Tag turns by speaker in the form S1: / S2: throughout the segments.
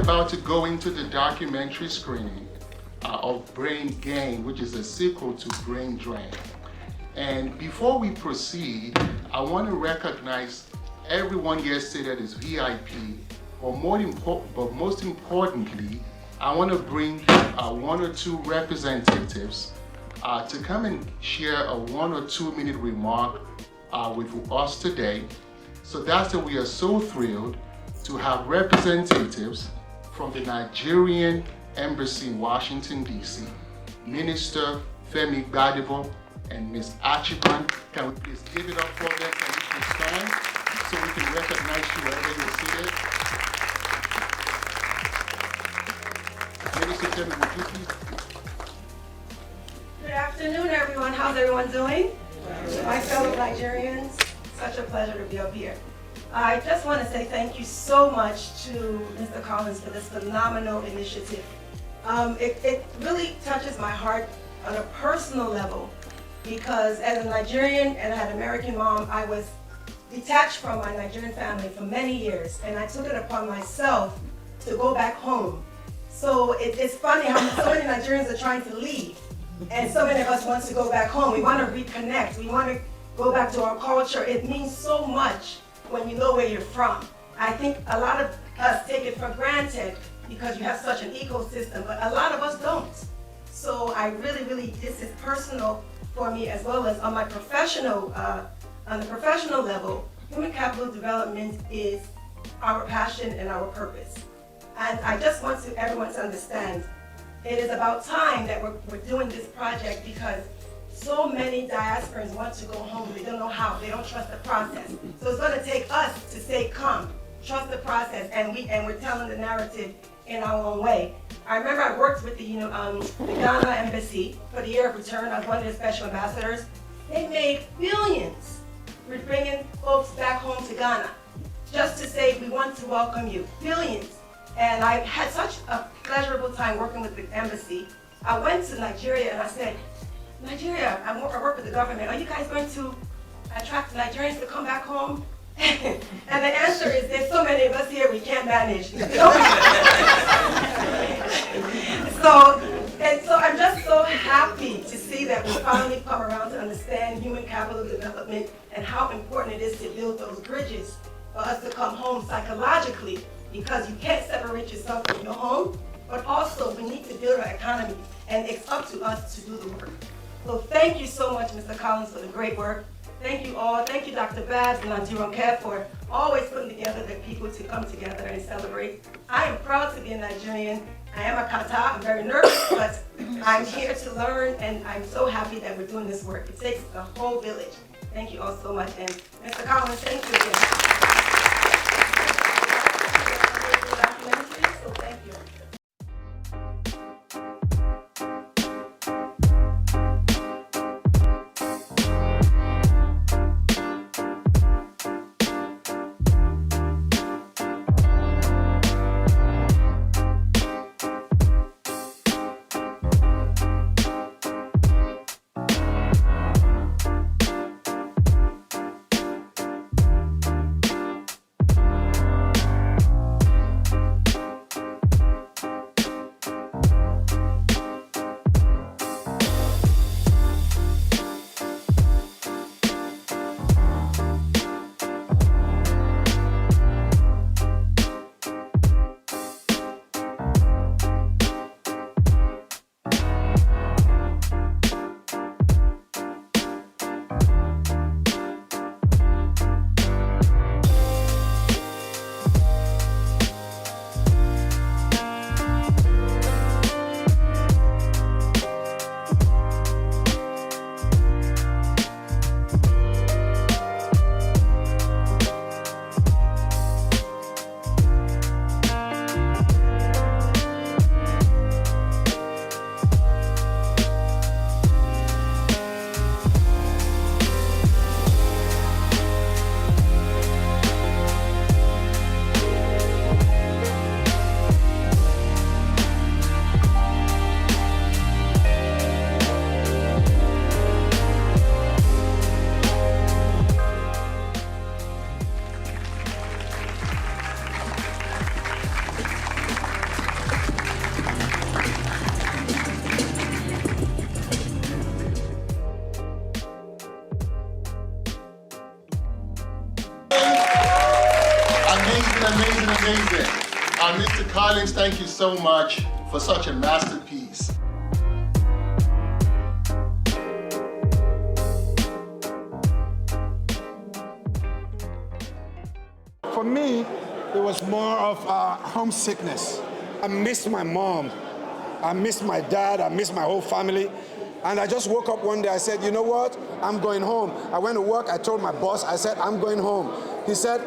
S1: about to go into the documentary screening of Brain Gain, which is a sequel to Brain Drain. And before we proceed, I want to recognize everyone here seated as VIP, but most importantly, I want to bring one or two representatives to come and share a 1 or 2 minute remark with us today. So that's why we are so thrilled to have representatives from the Nigerian Embassy in Washington, D.C., Minister Femi Gbadebo and Ms. Achiban. Can we please give it up for them? Can we please stand so we can recognize you wherever you're seated? Minister Femi, would you please?
S2: Good afternoon, everyone. How's everyone doing? My fellow Nigerians, such a pleasure to be up here. I just want to say thank you so much to Mr. Collins for this phenomenal initiative. It really touches my heart on a personal level because as a Nigerian and I had an American mom, I was detached from my Nigerian family for many years, and I took it upon myself to go back home. So it's funny how so many Nigerians are trying to leave, and so many of us want to go back home. We want to reconnect. We want to go back to our culture. It means so much when you know where you're from. I think a lot of us take it for granted because you have such an ecosystem, but a lot of us don't. So I really, this is personal for me as well as on my professional, on the professional level. Human capital development is our passion and our purpose. And I just want everyone to understand, it is about time that we're doing this project because so many diasporans want to go home. They don't know how. They don't trust the process. So it's going to take us to say, come, trust the process, and we're telling the narrative in our own way. I remember I worked with the Ghana Embassy for the year of return. I was one of their special ambassadors. They made billions for bringing folks back home to Ghana just to say, we want to welcome you. Billions. And I had such a pleasurable time working with the embassy. I went to Nigeria and I said, Nigeria, I work with the government. Are you guys going to attract Nigerians to come back home? And the answer is, there's so many of us here, we can't manage. So I'm just so happy to see that we finally come around to understand human capital development and how important it is to build those bridges for us to come home psychologically, because you can't separate yourself from your home, but also we need to build our economy, and it's up to us to do the work. So thank you so much, Mr. Collins, for the great work. Thank you all. Thank you, Dr. Babs and Nanjiron Kev, for always putting together the people to come together and celebrate. I am proud to be a Nigerian. I am a Kata. I'm very nervous, but I'm here to learn, and I'm so happy that we're doing this work. It takes a whole village. Thank you all so much. And Mr. Collins, thank you again. So thank you.
S1: Amazing, amazing, amazing. Mr. Collins, thank you so much for such a masterpiece.
S3: For me, it was more of homesickness. I missed my mom. I missed my dad. I missed my whole family. And I just woke up one day. I said, you know what? I'm going home. I went to work. I told my boss. I said, I'm going home. He said,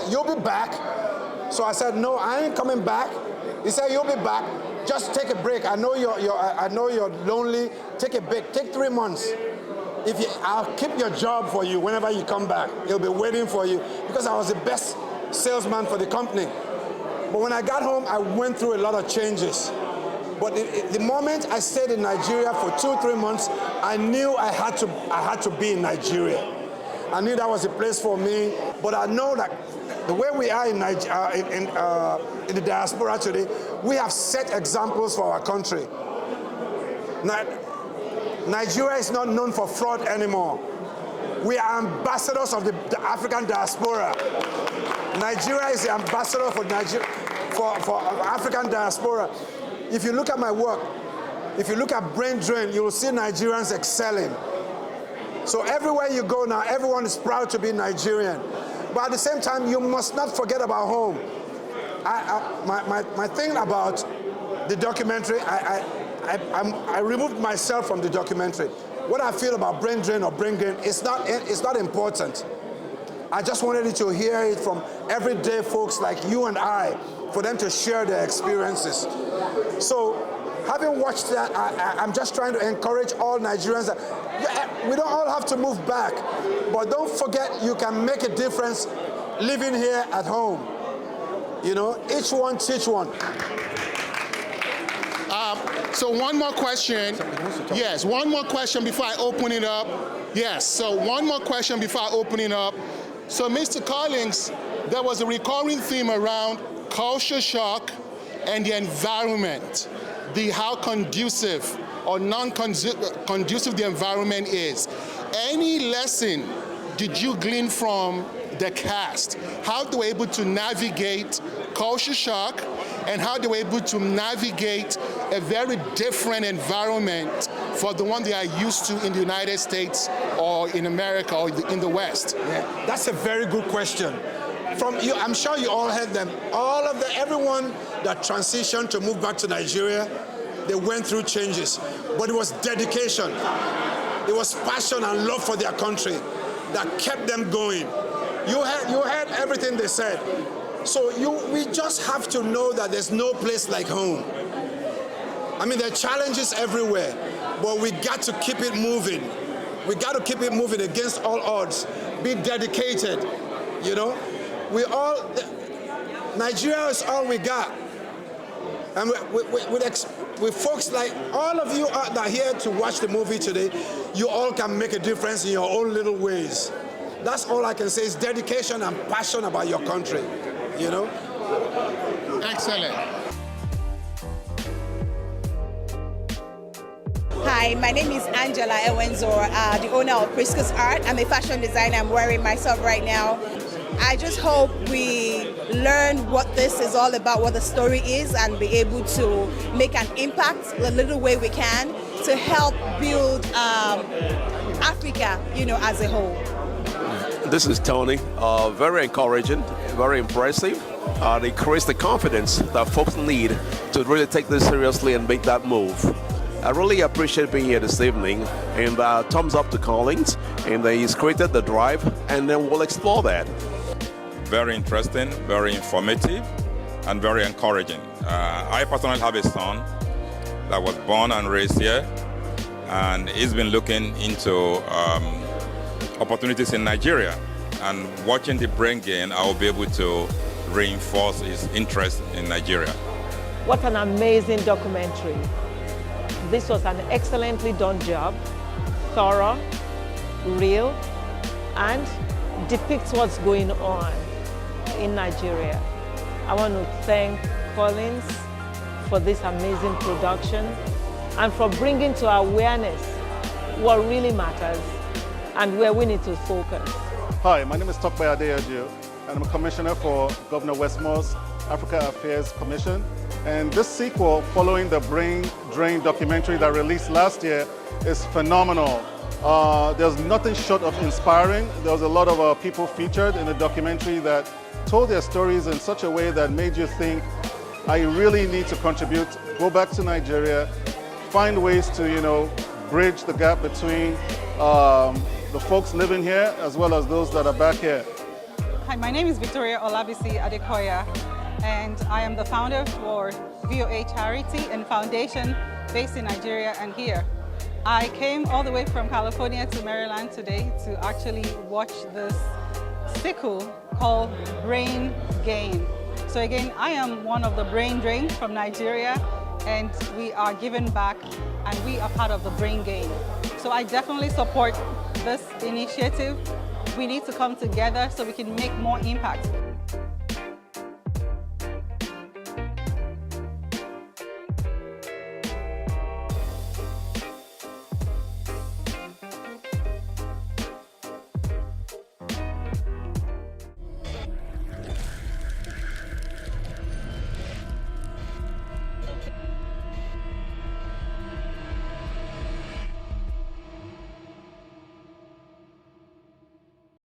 S3: you'll be back. So I said, no, I ain't coming back. He said, you'll be back. Just take a break. I know you're lonely. Take a break. Take 3 months. I'll keep your job for you whenever you come back. He'll be waiting for you, because I was the best salesman for the company. But when I got home, I went through a lot of changes. But the moment I stayed in Nigeria for 2-3 months, I knew I had to be in Nigeria. I knew that was a place for me. But I know that the way we are in the diaspora today, we have set examples for our country. Nigeria is not known for fraud anymore. We are ambassadors of the African diaspora. Nigeria is the ambassador for African diaspora. If you look at my work, if you look at brain drain, you will see Nigerians excelling. So everywhere you go now, everyone is proud to be Nigerian. But at the same time, you must not forget about home. My thing about the documentary, I removed myself from the documentary. What I feel about brain drain or brain gain, it's not important. I just wanted you to hear it from everyday folks like you and I, for them to share their experiences. So, having watched that, I'm just trying to encourage all Nigerians that we don't all have to move back, but don't forget you can make a difference living here at home. You know, each one teach one.
S1: So one more question. Yes, one more question before I open it up. Yes, so one more question before I open it up. So Mr. Collins, there was a recurring theme around culture shock and the environment, how conducive or non-conducive the environment is. Any lesson did you glean from the cast? How they were able to navigate culture shock, and how they were able to navigate a very different environment for the one they are used to in the United States or in America or in the West?
S3: Yeah, that's a very good question. From you, I'm sure you all heard them. Everyone that transitioned to move back to Nigeria, they went through changes, but it was dedication. It was passion and love for their country that kept them going. You heard everything they said. So we just have to know that there's no place like home. I mean, there are challenges everywhere, but we got to keep it moving. We got to keep it moving against all odds. Be dedicated, you know. Nigeria is all we got. And with folks like all of you that are here to watch the movie today, you all can make a difference in your own little ways. That's all I can say is dedication and passion about your country, you know?
S1: Excellent.
S4: Hi, my name is Angela Ewenzor, the owner of Priscus Art. I'm a fashion designer. I'm wearing myself right now. I just hope we learn what this is all about, what the story is, and be able to make an impact the little way we can to help build Africa, you know, as a whole.
S5: This is Tony. Very encouraging, very impressive. It creates the confidence that folks need to really take this seriously and make that move. I really appreciate being here this evening, and thumbs up to Collins, and he's created the drive, and then we'll explore that.
S6: Very interesting, very informative, and very encouraging. I personally have a son that was born and raised here, and he's been looking into opportunities in Nigeria. And watching the brain gain, I will be able to reinforce his interest in Nigeria.
S7: What an amazing documentary. This was an excellently done job, thorough, real, and depicts what's going on in Nigeria. I want to thank Collins for this amazing production and for bringing to awareness what really matters and where we need to focus.
S8: Hi, my name is Tokbe Adeyajo. and I'm a commissioner for Governor Westmore's Africa Affairs Commission. And this sequel, following the Brain Drain documentary that released last year, is phenomenal. There's nothing short of inspiring. There was a lot of people featured in the documentary that told their stories in such a way that made you think, I really need to contribute, go back to Nigeria, find ways to, bridge the gap between the folks living here as well as those that are back here.
S9: Hi, my name is Victoria Olabisi Adekoya, and I am the founder for VOA Charity and Foundation based in Nigeria and here. I came all the way from California to Maryland today to actually watch this sequel called Brain Gain. So again, I am one of the brain drain from Nigeria, and we are giving back and we are part of the Brain Gain. So I definitely support this initiative. We need to come together so we can make more impact.